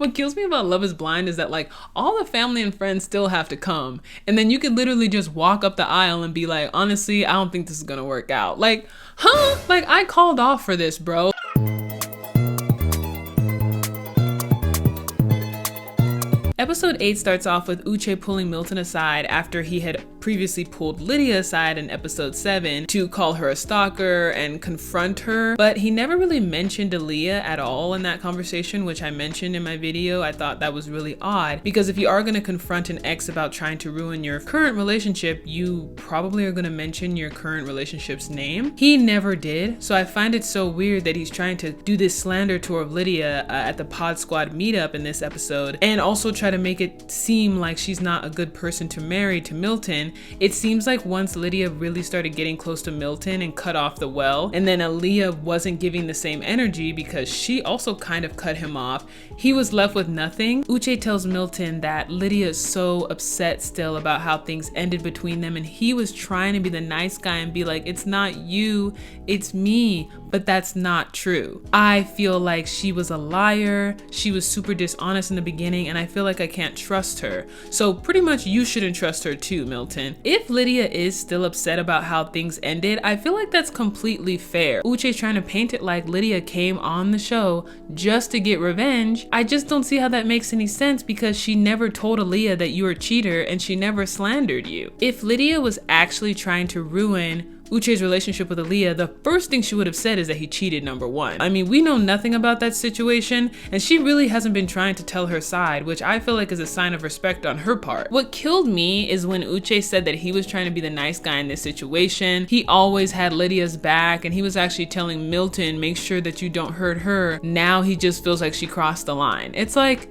What kills me about Love is Blind is that like all the family and friends still have to come. And then you could literally just walk up the aisle and be like, honestly, I don't think this is gonna work out. Like, huh? Like I called off for this, bro. Episode 8 starts off with Uche pulling Milton aside after he had previously pulled Lydia aside in episode 7 to call her a stalker and confront her, but he never really mentioned Aaliyah at all in that conversation, which I mentioned in my video. I thought that was really odd because if you are going to confront an ex about trying to ruin your current relationship, you probably are going to mention your current relationship's name. He never did, so I find it so weird that he's trying to do this slander tour of Lydia at the Pod Squad meetup in this episode and also try to make it seem like she's not a good person to marry to Milton. It seems like once Lydia really started getting close to Milton and cut off the well, and then Aaliyah wasn't giving the same energy because she also kind of cut him off, he was left with nothing. Uche tells Milton that Lydia is so upset still about how things ended between them and he was trying to be the nice guy and be like, it's not you, it's me. But that's not true. I feel like she was a liar. She was super dishonest in the beginning and I feel like I can't trust her. So pretty much you shouldn't trust her too, Milton. If Lydia is still upset about how things ended, I feel like that's completely fair. Uche's trying to paint it like Lydia came on the show just to get revenge. I just don't see how that makes any sense because she never told Aaliyah that you were a cheater and she never slandered you. If Lydia was actually trying to ruin Uche's relationship with Aaliyah, the first thing she would have said is that he cheated, number one. I mean, we know nothing about that situation, and she really hasn't been trying to tell her side, which I feel like is a sign of respect on her part. What killed me is when Uche said that he was trying to be the nice guy in this situation. He always had Lydia's back, and he was actually telling Milton, make sure that you don't hurt her. Now he just feels like she crossed the line. It's like,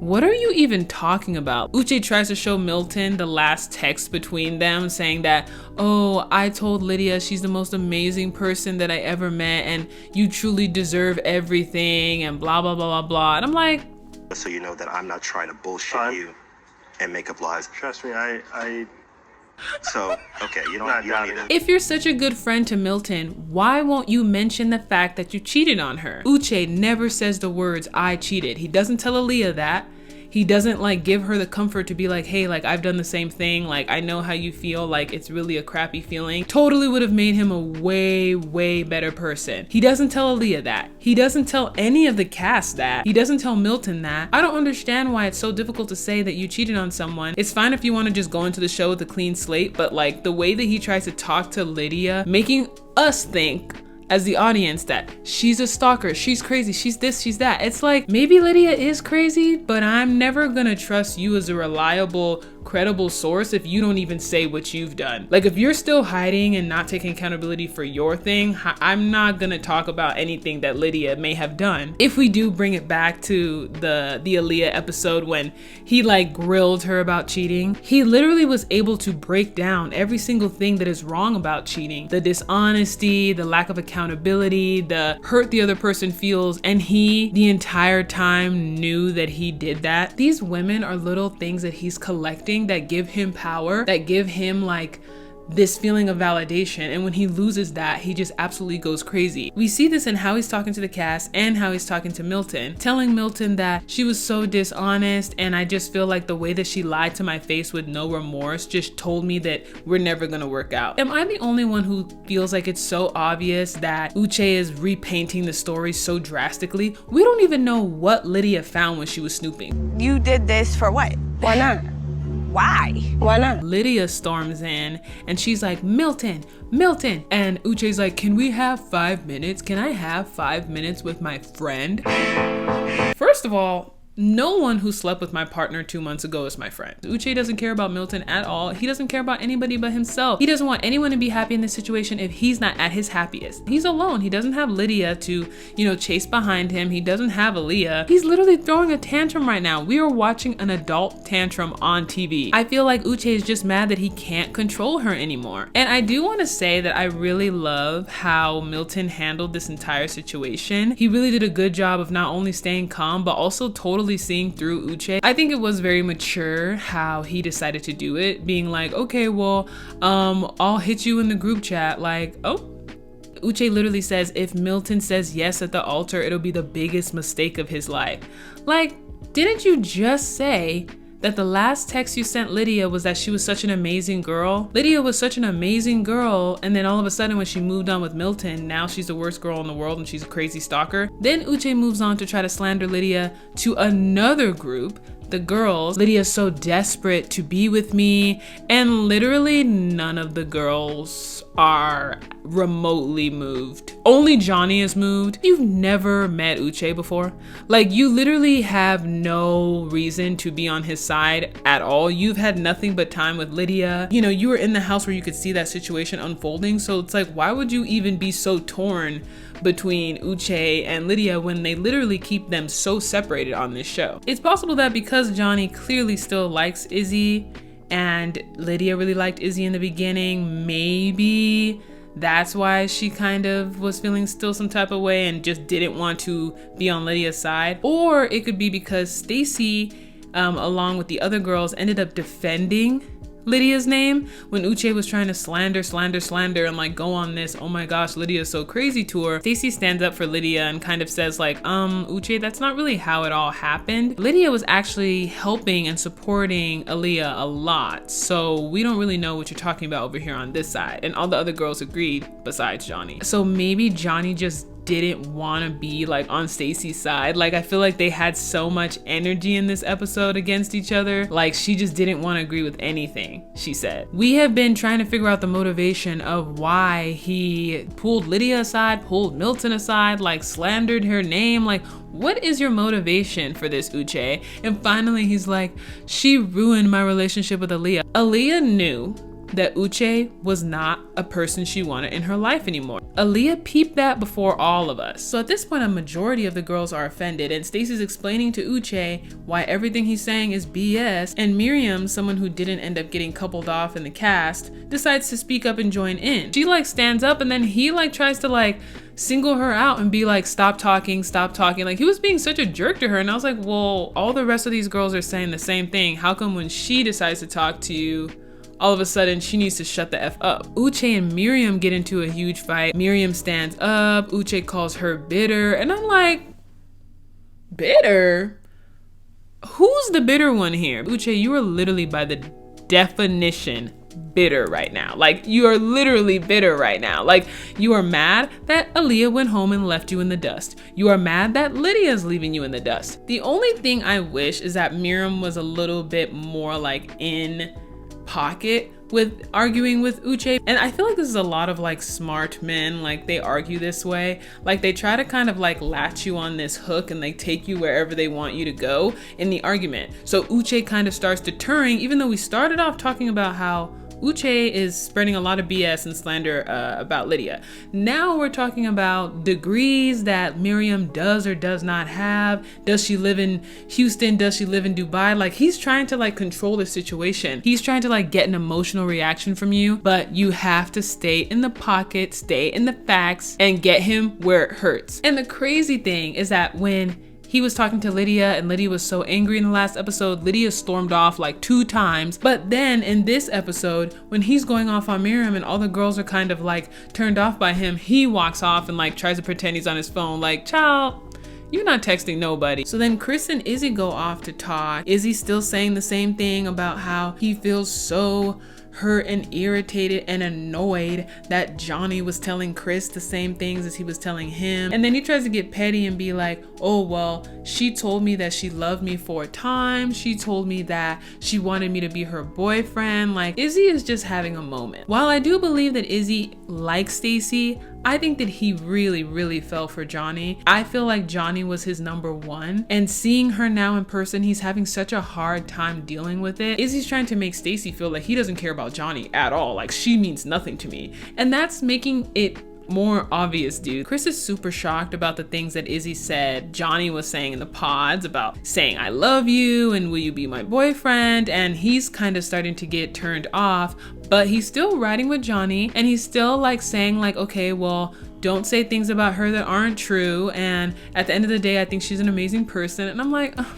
what are you even talking about? Uche tries to show Milton the last text between them saying that, oh, I told Lydia she's the most amazing person that I ever met and you truly deserve everything and blah, blah, blah, blah, blah. And I'm like, so you know that I'm not trying to bullshit you and make up lies. Trust me, So, okay, you don't need to. if you're such a good friend to Milton, why won't you mention the fact that you cheated on her? Uche never says the words, I cheated. He doesn't tell Aaliyah that. He doesn't like give her the comfort to be like, hey, like I've done the same thing. Like I know how you feel, like it's really a crappy feeling. Totally would have made him a way, way better person. He doesn't tell Aaliyah that. He doesn't tell any of the cast that. He doesn't tell Milton that. I don't understand why it's so difficult to say that you cheated on someone. It's fine if you want to just go into the show with a clean slate, but like the way that he tries to talk to Lydia, making us think as the audience that she's a stalker, she's crazy, she's this, she's that. It's like, maybe Lydia is crazy, but I'm never gonna trust you as a reliable, credible source if you don't even say what you've done. Like if you're still hiding and not taking accountability for your thing, I'm not gonna talk about anything that Lydia may have done. If we do bring it back to the Aaliyah episode when he like grilled her about cheating, he literally was able to break down every single thing that is wrong about cheating. The dishonesty, the lack of accountability, the hurt the other person feels, and he the entire time knew that he did that. These women are little things that he's collecting that give him power, that give him like this feeling of validation, and when he loses that, he just absolutely goes crazy. We see this in how he's talking to the cast and how he's talking to Milton, telling Milton that she was so dishonest and I just feel like the way that she lied to my face with no remorse just told me that we're never gonna work out. Am I the only one who feels like it's so obvious that Uche is repainting the story so drastically? We don't even know what Lydia found when she was snooping. You did this for what? Why not? Why? Why not? Lydia storms in and she's like, Milton, Milton. And Uche's like, can we have 5 minutes? Can I have 5 minutes with my friend? First of all, no one who slept with my partner 2 months ago is my friend. Uche doesn't care about Milton at all. He doesn't care about anybody but himself. He doesn't want anyone to be happy in this situation if he's not at his happiest. He's alone. He doesn't have Lydia to, chase behind him. He doesn't have Aaliyah. He's literally throwing a tantrum right now. We are watching an adult tantrum on TV. I feel like Uche is just mad that he can't control her anymore. And I do want to say that I really love how Milton handled this entire situation. He really did a good job of not only staying calm, but also totally seeing through Uche. I think it was very mature how he decided to do it, being like, okay, well, I'll hit you in the group chat, like, oh. Uche literally says, if Milton says yes at the altar, it'll be the biggest mistake of his life. Like, Didn't you just say that the last text you sent Lydia was that she was such an amazing girl? Lydia was such an amazing girl, and then all of a sudden when she moved on with Milton, now she's the worst girl in the world and she's a crazy stalker. Then Uche moves on to try to slander Lydia to another group, the girls. Lydia's so desperate to be with me, and literally none of the girls are remotely moved. Only Johnny is moved. You've never met Uche before. Like, you literally have no reason to be on his side at all. You've had nothing but time with Lydia. You know, you were in the house where you could see that situation unfolding. So it's like, why would you even be so torn between Uche and Lydia when they literally keep them so separated on this show? It's possible that because Johnny clearly still likes Izzy and Lydia really liked Izzy in the beginning, maybe that's why she kind of was feeling still some type of way and just didn't want to be on Lydia's side. Or it could be because Stacy, along with the other girls, ended up defending Lydia's name when Uche was trying to slander and like go on this, oh my gosh, Lydia's so crazy tour. Stacy stands up for Lydia and kind of says like, Uche, that's not really how it all happened. Lydia was actually helping and supporting Aaliyah a lot, so we don't really know what you're talking about over here on this side. And all the other girls agreed besides Johnny. So maybe Johnny just didn't want to be like on Stacy's side. Like, I feel like they had so much energy in this episode against each other. Like, she just didn't want to agree with anything she said. We have been trying to figure out the motivation of why he pulled Lydia aside, pulled Milton aside, like slandered her name. Like, what is your motivation for this, Uche? And finally he's like, she ruined my relationship with Aaliyah. Aaliyah knew that Uche was not a person she wanted in her life anymore. Aaliyah peeped that before all of us. So at this point, a majority of the girls are offended, and Stacy's explaining to Uche why everything he's saying is BS, and Miriam, someone who didn't end up getting coupled off in the cast, decides to speak up and join in. She like stands up, and then he like tries to like single her out and be like, stop talking. Like, he was being such a jerk to her, and I was like, well, all the rest of these girls are saying the same thing. How come when she decides to talk to you, all of a sudden she needs to shut the F up? Uche and Miriam get into a huge fight. Miriam stands up, Uche calls her bitter, and I'm like, bitter? Who's the bitter one here? Uche, you are literally by the definition bitter right now. Like, you are literally bitter right now. Like, you are mad that Aaliyah went home and left you in the dust. You are mad that Lydia's leaving you in the dust. The only thing I wish is that Miriam was a little bit more like in pocket with arguing with Uche. And I feel like this is a lot of like smart men, like they argue this way. Like, they try to kind of like latch you on this hook and they take you wherever they want you to go in the argument. So Uche kind of starts deterring, even though we started off talking about how Uche is spreading a lot of BS and slander about Lydia. Now we're talking about degrees that Miriam does or does not have. Does she live in Houston? Does she live in Dubai? Like, he's trying to like control the situation. He's trying to like get an emotional reaction from you, but you have to stay in the pocket, stay in the facts, and get him where it hurts. And the crazy thing is that when he was talking to Lydia and Lydia was so angry in the last episode, Lydia stormed off like 2 times. But then in this episode, when he's going off on Miriam and all the girls are kind of like turned off by him, he walks off and like tries to pretend he's on his phone. Like, child, you're not texting nobody. So then Chris and Izzy go off to talk. Izzy's still saying the same thing about how he feels so hurt and irritated and annoyed that Johnny was telling Chris the same things as he was telling him. And then he tries to get petty and be like, oh, well, she told me that she loved me for a time. She told me that she wanted me to be her boyfriend. Like, Izzy is just having a moment. While I do believe that Izzy likes Stacy, I think that he really fell for Johnny. I feel like Johnny was his number one, and seeing her now in person, he's having such a hard time dealing with it. Izzy's trying to make Stacy feel like he doesn't care about Johnny at all. Like, she means nothing to me. And that's making it more obvious, dude. Chris is super shocked about the things that Izzy said Johnny was saying in the pods about saying I love you and will you be my boyfriend, and he's kind of starting to get turned off, but he's still riding with Johnny and he's still like saying like, okay, well, don't say things about her that aren't true, and at the end of the day I think she's an amazing person. And I'm like, oh,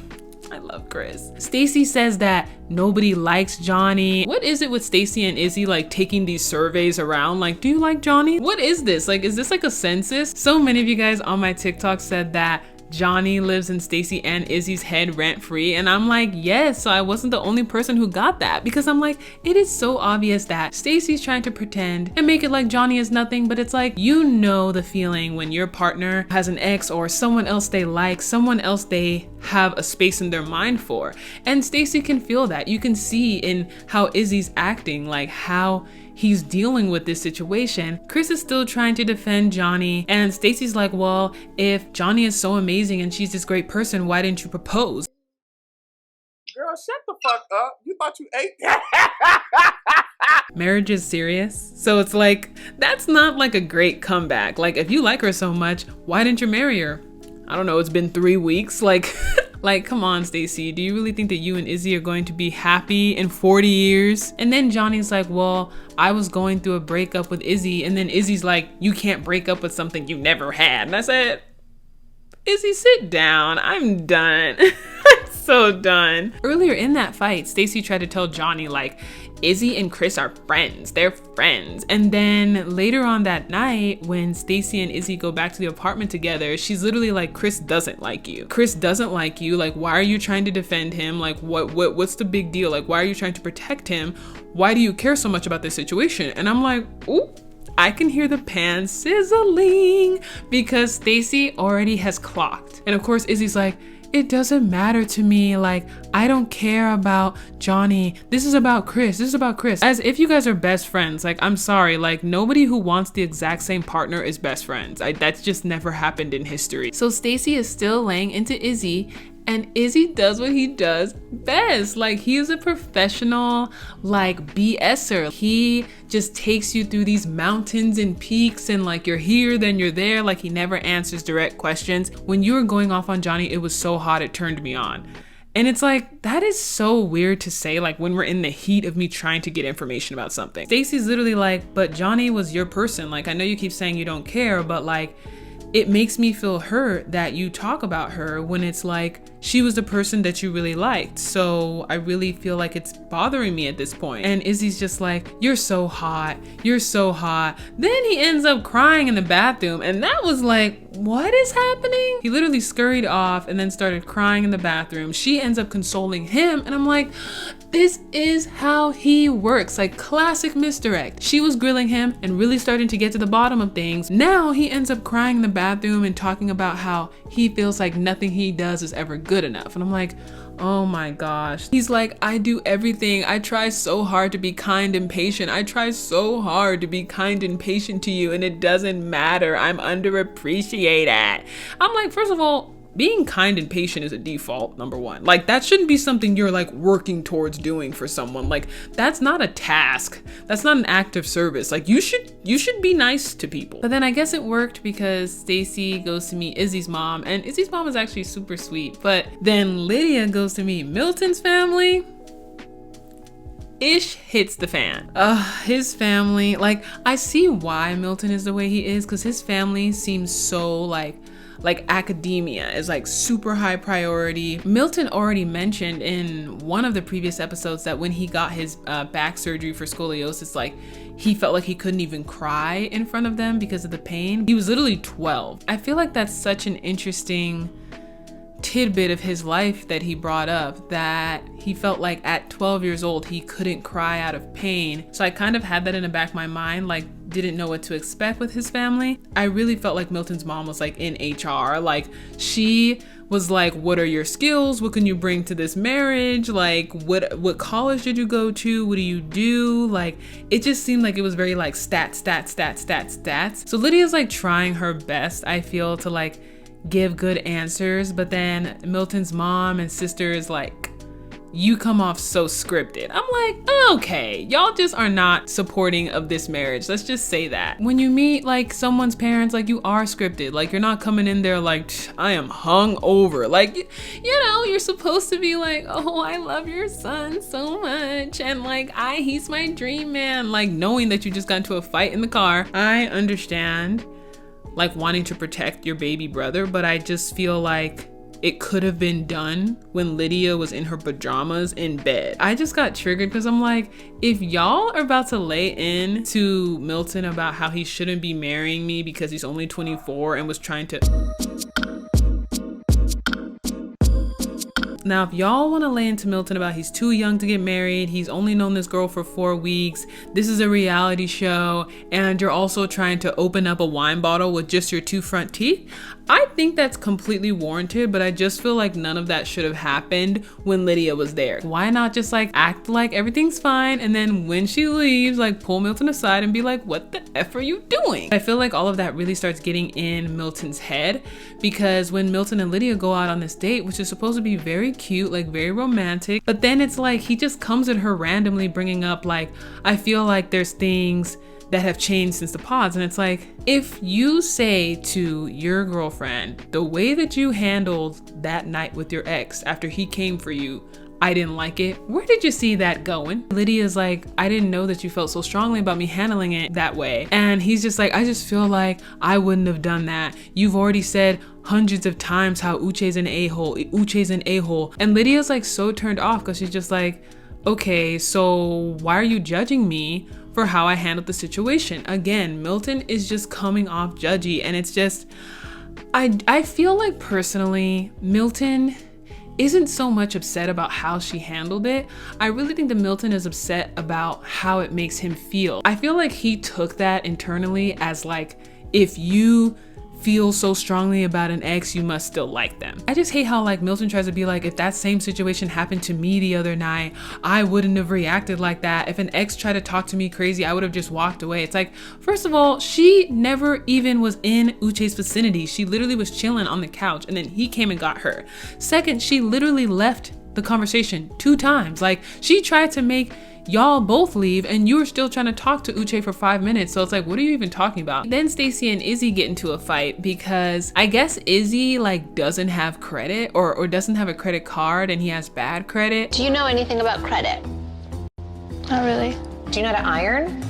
I love Chris. Stacy says that nobody likes Johnny. What is it with Stacy and Izzy like taking these surveys around? Like, do you like Johnny? What is this? Like, is this like a census? So many of you guys on my TikTok said that Johnny lives in Stacey and Izzy's head rent free. And I'm like, yes, so I wasn't the only person who got that, because I'm like, it is so obvious that Stacey's trying to pretend and make it like Johnny is nothing, but it's like, you know the feeling when your partner has an ex or someone else they like, someone else they have a space in their mind for. And Stacey can feel that. You can see in how Izzy's acting, like how he's dealing with this situation. Chris is still trying to defend Johnny, and Stacey's like, well, if Johnny is so amazing and she's this great person, why didn't you propose? Girl, shut the fuck up. You thought you ate that? Marriage is serious. So it's like, that's not like a great comeback. Like, if you like her so much, why didn't you marry her? I don't know, it's been 3 weeks. Like, come on, Stacey, do you really think that you and Izzy are going to be happy in 40 years? And then Johnny's like, well, I was going through a breakup with Izzy. And then Izzy's like, you can't break up with something you never had. And I said, Izzy, sit down. I'm done. I'm so done. Earlier in that fight, Stacey tried to tell Johnny, like, Izzy and Chris are friends. They're friends. And then later on that night, when Stacey and Izzy go back to the apartment together, she's literally like, Chris doesn't like you. Chris doesn't like you. Like, why are you trying to defend him? Like, what's the big deal? Like, why are you trying to protect him? Why do you care so much about this situation? And I'm like, ooh, I can hear the pan sizzling, because Stacey already has clocked. And of course, Izzy's like, it doesn't matter to me. Like, I don't care about Johnny. This is about Chris. This is about Chris. As if you guys are best friends. Like, I'm sorry. Like, nobody who wants the exact same partner is best friends. That's just never happened in history. So Stacey is still laying into Izzy, and Izzy does what he does best. Like, he is a professional, like, BSer. He just takes you through these mountains and peaks, and like, you're here, then you're there. Like, he never answers direct questions. When you were going off on Johnny, it was so hot, it turned me on. And it's like, that is so weird to say, like, when we're in the heat of me trying to get information about something. Stacey's literally like, but Johnny was your person. Like, I know you keep saying you don't care, but like, it makes me feel hurt that you talk about her when it's like, she was the person that you really liked. So I really feel like it's bothering me at this point. And Izzy's just like, you're so hot. You're so hot. Then he ends up crying in the bathroom. And that was like, what is happening? He literally scurried off and then started crying in the bathroom. She ends up consoling him. And I'm like, this is how he works. Like, classic misdirect. She was grilling him and really starting to get to the bottom of things. Now he ends up crying in the bathroom and talking about how he feels like nothing he does is ever good enough. And I'm like, oh my gosh. He's like, I do everything. I try so hard to be kind and patient. I try so hard to be kind and patient to you, and it doesn't matter. I'm underappreciated. I'm like, first of all, being kind and patient is a default, number one. Like, that shouldn't be something you're like working towards doing for someone. Like, that's not a task. That's not an act of service. Like, you should be nice to people. But then I guess it worked because Stacey goes to meet Izzy's mom, and Izzy's mom is actually super sweet. But then Lydia goes to meet Milton's family. Ish hits the fan. His family, like, I see why Milton is the way he is, because his family seems so like academia is like super high priority. Milton already mentioned in one of the previous episodes that when he got his back surgery for scoliosis, like, he felt like he couldn't even cry in front of them because of the pain. He was literally 12. I feel like that's such an interesting tidbit of his life that he brought up, that he felt like at 12 years old he couldn't cry out of pain. So I kind of had that in the back of my mind, like, didn't know what to expect with his family. I really felt like Milton's mom was like in HR. Like, she was like, what are your skills? What can you bring to this marriage? Like, what college did you go to? What do you do? Like, it just seemed like it was very like stats. So Lydia's like trying her best, I feel, to like give good answers, but then Milton's mom and sister is like, you come off so scripted. I'm like, okay, y'all just are not supporting of this marriage. Let's just say that. When you meet like someone's parents, like, you are scripted. Like, you're not coming in there like, I am hung over. Like, you know, you're supposed to be like, oh, I love your son so much. And like, he's my dream man. Like, knowing that you just got into a fight in the car. I understand like wanting to protect your baby brother, but I just feel like it could have been done when Lydia was in her pajamas in bed. I just got triggered because I'm like, if y'all are about to lay in to Milton about how he shouldn't be marrying me because he's only 24 and was trying to Now, if y'all want to lay into Milton about he's too young to get married, he's only known this girl for 4 weeks, this is a reality show, and you're also trying to open up a wine bottle with just your 2 front teeth, I think that's completely warranted, but I just feel like none of that should have happened when Lydia was there. Why not just like act like everything's fine, and then when she leaves, like pull Milton aside and be like, what the F are you doing? I feel like all of that really starts getting in Milton's head, because when Milton and Lydia go out on this date, which is supposed to be very cute, like very romantic, but then it's like he just comes at her randomly bringing up like, I feel like there's things that have changed since the pods. And it's like, if you say to your girlfriend, the way that you handled that night with your ex after he came for you, I didn't like it, where did you see that going? Lydia's like, I didn't know that you felt so strongly about me handling it that way. And he's just like, I just feel like I wouldn't have done that. You've already said hundreds of times how Uche's an a-hole, Uche's an a-hole. And Lydia's like so turned off because she's just like, okay, so why are you judging me for how I handled the situation? Again, Milton is just coming off judgy, and it's just, I feel like personally, Milton isn't so much upset about how she handled it. I really think that Milton is upset about how it makes him feel. I feel like he took that internally as like, if you feel so strongly about an ex, you must still like them. I just hate how like Milton tries to be like, if that same situation happened to me the other night, I wouldn't have reacted like that. If an ex tried to talk to me crazy, I would have just walked away. It's like, first of all, she never even was in Uche's vicinity. She literally was chilling on the couch and then he came and got her. Second, she literally left the conversation 2 times. Like, she tried to make y'all both leave and you were still trying to talk to Uche for 5 minutes. So it's like, what are you even talking about? Then Stacey and Izzy get into a fight because I guess Izzy like doesn't have credit or doesn't have a credit card, and he has bad credit. Do you know anything about credit? Not really. Do you know how to iron?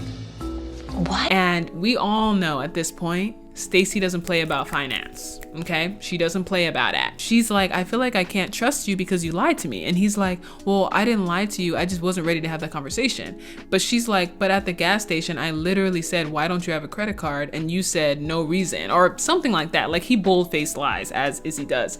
What? And we all know at this point, Stacey doesn't play about finance, okay? She doesn't play about that. She's like, I feel like I can't trust you because you lied to me. And he's like, well, I didn't lie to you. I just wasn't ready to have that conversation. But she's like, but at the gas station, I literally said, why don't you have a credit card? And you said no reason or something like that. Like, he bold-faced lies, as Izzy does,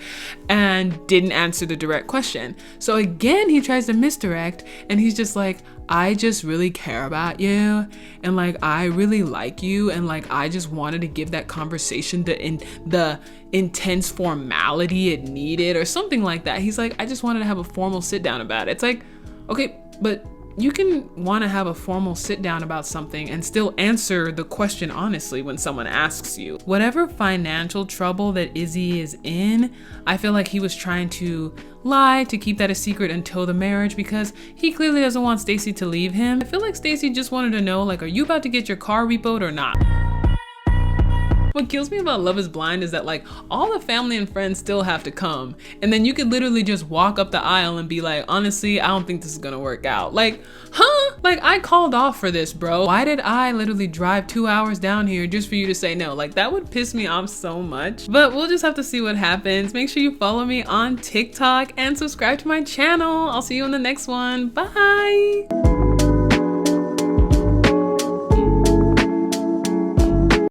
and didn't answer the direct question. So again, he tries to misdirect, and he's just like, I just really care about you, and like I really like you, and like I just wanted to give that conversation the intense formality it needed or something like that. He's like, I just wanted to have a formal sit down about it. It's like, okay, but you can want to have a formal sit down about something and still answer the question honestly when someone asks you. Whatever financial trouble that Izzy is in, I feel like he was trying to lie to keep that a secret until the marriage, because he clearly doesn't want Stacey to leave him. I feel like Stacey just wanted to know, like, are you about to get your car repoed or not? What kills me about Love is Blind is that like all the family and friends still have to come, and then you could literally just walk up the aisle and be like, honestly, I don't think this is gonna work out. Like, huh? Like, I called off for this, bro. Why did I literally drive 2 hours down here just for you to say no? Like, that would piss me off so much. But we'll just have to see what happens. Make sure you follow me on TikTok and subscribe to my channel. I'll see you in the next one. Bye.